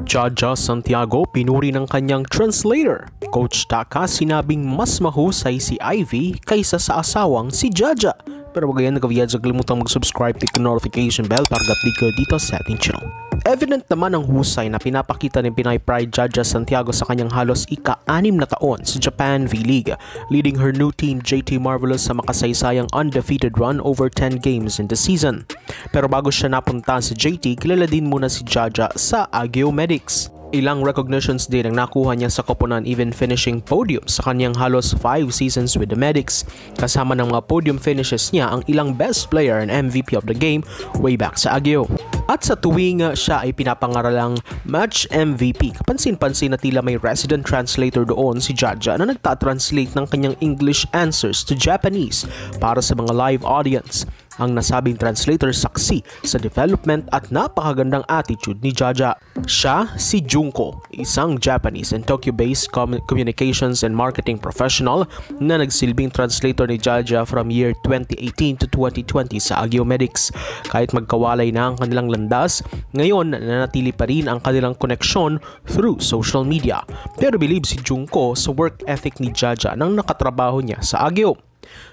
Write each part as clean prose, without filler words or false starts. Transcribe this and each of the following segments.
Jaja Santiago pinuri ng kanyang translator. Coach Taka sinabing mas mahusay si Ivy kaysa sa asawang si Jaja. Pero wag yan nagkaviyad sa kalimutang mag-subscribe, click the notification bell para update ka dito sa ating channel. Evident naman ang husay na pinapakita ng Pinay Pride Jaja Santiago sa kanyang halos ika-6 na taon sa Japan V-League, leading her new team JT Marvelous sa makasaysayang undefeated run over 10 games in the season. Pero bago siya napunta sa JT, kilala din muna si Jaja sa Ageo Medics. Ilang recognitions din ang nakuha niya sa koponan, even finishing podium sa kanyang halos 5 seasons with the Medics. Kasama ng mga podium finishes niya ang ilang best player and MVP of the game way back sa Ageo. At sa tuwing siya ay pinapangaralang match MVP, kapansin-pansin na tila may resident translator doon si Jaja na nagta-translate ng kanyang English answers to Japanese para sa mga live audience. Ang nasabing translator saksi sa development at napakagandang attitude ni Jaja. Siya si Junko, isang Japanese and Tokyo-based communications and marketing professional na nagsilbing translator ni Jaja from year 2018 to 2020 sa Ageo Medics. Kahit magkawalay na ang kanilang landas, ngayon nanatili pa rin ang kanilang koneksyon through social media. Pero believe si Junko sa work ethic ni Jaja nang nakatrabaho niya sa Ageo.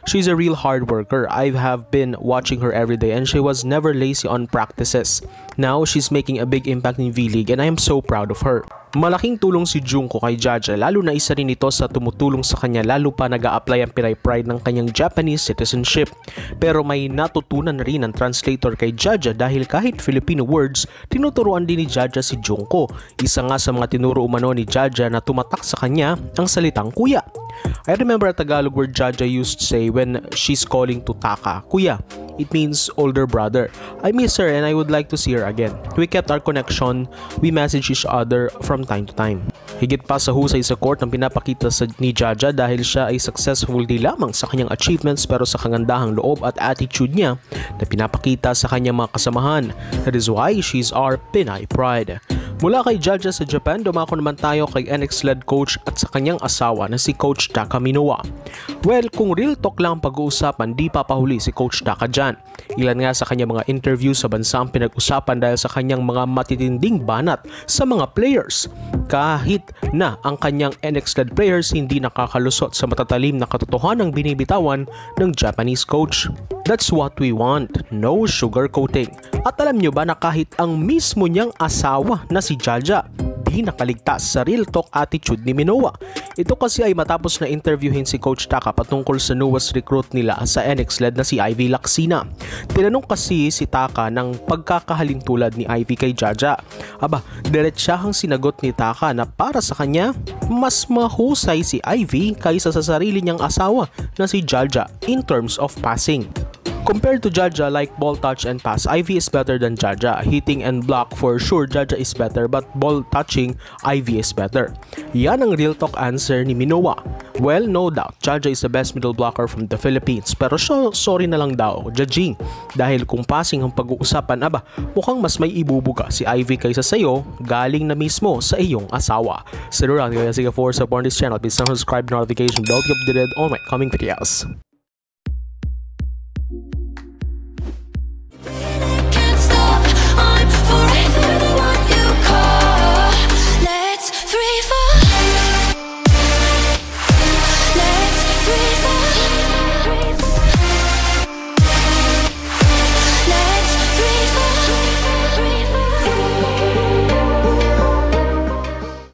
She's a real hard worker. I have been watching her every day and she was never lazy on practices. Now, she's making a big impact in V-League and I am so proud of her. Malaking tulong si Junko kay Jaja, lalo na isa rin ito sa tumutulong sa kanya lalo pa nag-a-apply ang Pinay Pride ng kanyang Japanese citizenship. Pero may natutunan rin ang translator kay Jaja dahil kahit Filipino words, tinuturuan din ni Jaja si Junko. Isa nga sa mga tinuro umano ni Jaja na tumatak sa kanya ang salitang kuya. I remember a Tagalog word Jaja used to say when she's calling to Taka, kuya. It means older brother. I miss her and I would like to see her again. We kept our connection. We message each other from time to time. Higit pa sa husay sa court ang pinapakita ni Jaja dahil siya ay successful di lamang sa kanyang achievements pero sa kagandahang loob at attitude niya na pinapakita sa kanyang mga kasamahan. That is why she's our Pinay Pride. Mula kay Jaja sa Japan, dumako naman tayo kay NX-led coach at sa kanyang asawa na si Coach Taka Minowa. Well, kung real talk lang pag-uusapan, di papahuli si Coach Taka dyan. Ilan nga sa kanyang mga interview sa bansa ang pinag-usapan dahil sa kanyang mga matitinding banat sa mga players. Kahit na ang kanyang NX-led players hindi nakakalusot sa matatalim na katotohanang binibitawan ng Japanese coach. That's what we want, no sugarcoating. At alam nyo ba na kahit ang mismo niyang asawa na si Jaja, di nakaligtas sa real talk attitude ni Minowa. Ito kasi ay matapos na interviewin si Coach Taka patungkol sa newest recruit nila sa NX-led na si Ivy Lacsina. Tinanong kasi si Taka ng pagkakahalintulad ni Ivy kay Jaja. Aba, diretsahang sinagot ni Taka na para sa kanya, mas mahusay si Ivy kaysa sa sarili niyang asawa na si Jaja in terms of passing. Compared to Jaja, like ball touch and pass, Ivy is better than Jaja. Hitting and block, for sure, Jaja is better, but ball touching, Ivy is better. Yan ang real talk answer ni Minowa. Well, no doubt, Jaja is the best middle blocker from the Philippines. Pero sorry na lang daw, judging. Dahil kung passing ang pag-uusapan, aba, mukhang mas may ibubuga si Ivy kaysa sa'yo, galing na mismo sa iyong asawa. So, sige for support this channel, please subscribe, notification bell to be updated on my coming videos.